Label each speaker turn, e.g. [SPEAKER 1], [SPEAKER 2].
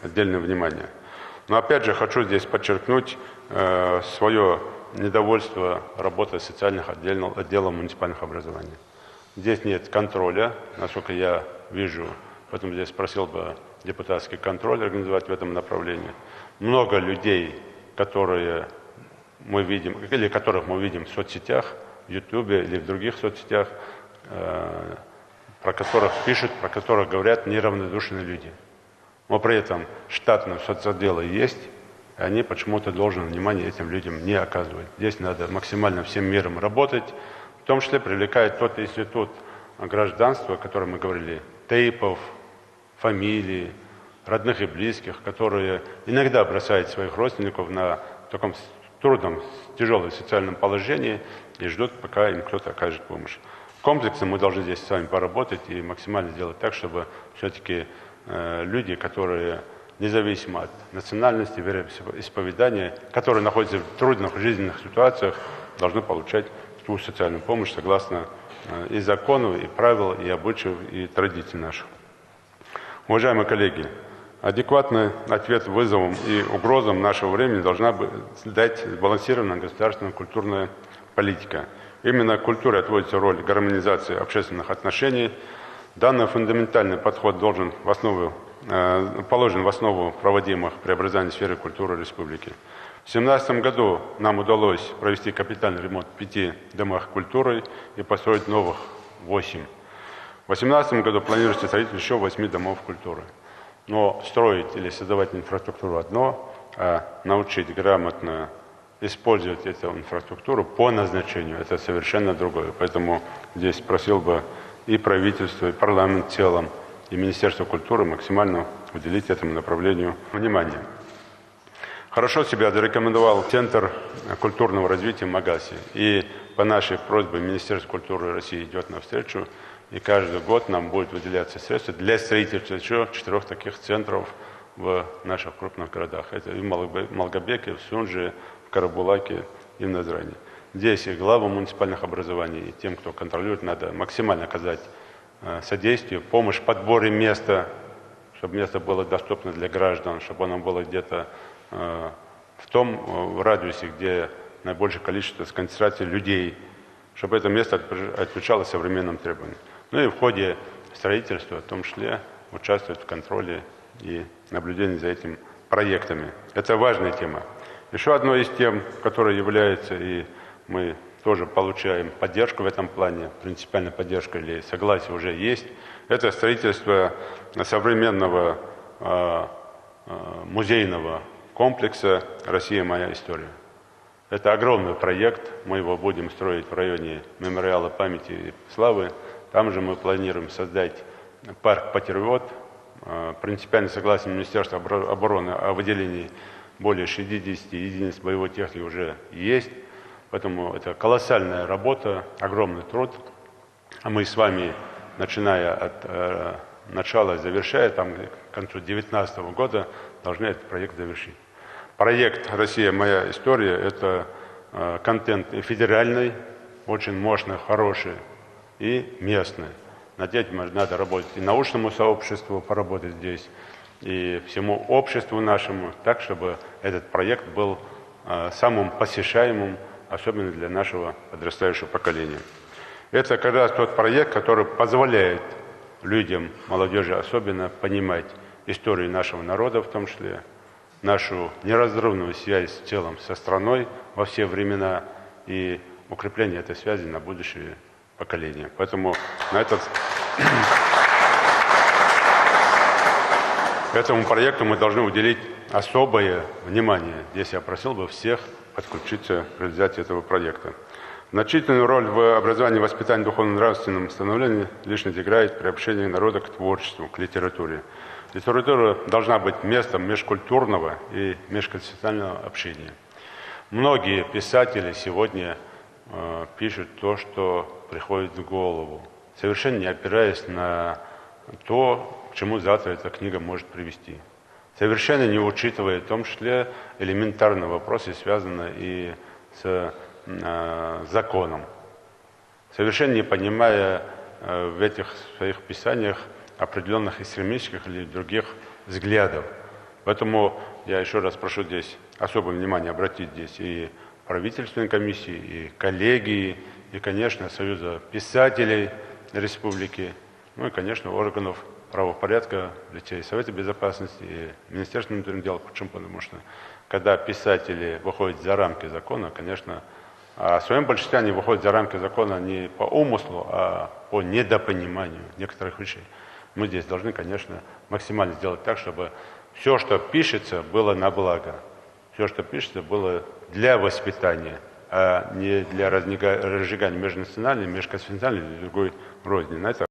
[SPEAKER 1] отдельное внимание. Но опять же хочу здесь подчеркнуть свое недовольство работой социальных отделов муниципальных образований. Здесь нет контроля, насколько я вижу, поэтому здесь просил бы депутатский контроль организовать в этом направлении. Много людей, которые мы видим, или которых мы видим в соцсетях, в Ютубе или в других соцсетях, про которых пишут, про которых говорят неравнодушные люди. Но при этом штатные соцотделы есть, и они почему-то должны внимание этим людям не оказывать. Здесь надо максимально всем миром работать, в том числе привлекает тот институт гражданства, о котором мы говорили, тейпов, фамилий, родных и близких, которые иногда бросают своих родственников на таком трудном, тяжелом социальном положении и ждут, пока им кто-то окажет помощь. Комплексно мы должны здесь с вами поработать и максимально сделать так, чтобы все-таки люди, которые независимо от национальности, вероисповедания, которые находятся в трудных жизненных ситуациях, должны получать ту социальную помощь согласно и закону, и правил, и обычаев, и традиций наших. Уважаемые коллеги, адекватный ответ вызовам и угрозам нашего времени должна дать сбалансированная государственная культурная политика. Именно культуре отводится роль гармонизации общественных отношений. Данный фундаментальный подход положен в основу проводимых преобразований в сфере культуры республики. В 2017 году нам удалось провести капитальный ремонт в 5 домах культуры и построить новых 8. В 2018 году планируется строительство еще 8 домов культуры. Но строить или создавать инфраструктуру одно, а научить грамотно использовать эту инфраструктуру по назначению – это совершенно другое. Поэтому здесь просил бы и правительство, и парламент в целом, и Министерство культуры максимально уделить этому направлению внимание. Хорошо себя зарекомендовал Центр культурного развития Магаси. И по нашей просьбе Министерство культуры России идет навстречу. И каждый год нам будет выделяться средства для строительства еще 4 таких центров в наших крупных городах. Это и в Малгобеке, в Сунже, в Карабулаке и в Назране. Здесь и главам муниципальных образований, и тем, кто контролирует, надо максимально оказать содействие, помощь в подборе места, чтобы место было доступно для граждан, чтобы оно было где-то в том радиусе, где наибольшее количество сконцентрации людей, чтобы это место отвечало современным требованиям. Ну и в ходе строительства, в том числе, участвовать в контроле и наблюдении за этими проектами. Это важная тема. Еще одной из тем, которая является, и мы тоже получаем поддержку в этом плане, принципиальная поддержка или согласие уже есть, это строительство современного музейного комплекса «Россия. Моя история». Это огромный проект, мы его будем строить в районе мемориала памяти и славы. Там же мы планируем создать парк «Патриот». Принципиальное согласие Министерства обороны о выделении более 60 единиц боевой техники уже есть. Поэтому это колоссальная работа, огромный труд. А мы с вами, начиная от начала и завершая, там к концу 2019 года, должны этот проект завершить. Проект «Россия. Моя история» – это контент и федеральный, очень мощный, хороший, и местный. Над этим надо работать и научному сообществу, поработать здесь, и всему обществу нашему, так, чтобы этот проект был самым посещаемым, особенно для нашего подрастающего поколения. Это как раз тот проект, который позволяет людям, молодежи особенно, понимать историю нашего народа, в том числе, нашу неразрывную связь в целом со страной во все времена и укрепление этой связи на будущее поколение. Поэтому на этому проекту мы должны уделить особое внимание. Здесь я просил бы всех подключиться к реализации этого проекта. Значительную роль в образовании, воспитании, духовно-нравственном становлении личность играет приобщение народа к творчеству, к литературе. Литература должна быть местом межкультурного и межконфессионального общения. Многие писатели сегодня пишут то, что приходит в голову, совершенно не опираясь на то, к чему завтра эта книга может привести. Совершенно не учитывая в том числе элементарные вопросы, связанные и с законом. Совершенно не понимая в этих своих писаниях определенных экстремистских или других взглядов. Поэтому я еще раз прошу здесь особое внимание обратить здесь и правительственной комиссии, и коллегии, и, конечно, Союза писателей республики, ну и, конечно, органов правопорядка, лицей Совета Безопасности и Министерства внутренних дел. Почему? Потому что когда писатели выходят за рамки закона, конечно, в своем большинстве они выходят за рамки закона не по умыслу, а по недопониманию некоторых вещей. Мы здесь должны, конечно, максимально сделать так, чтобы все, что пишется, было на благо. Все, что пишется, было для воспитания, а не для разжигания межнациональной, межконфессиональной или другой розни. На это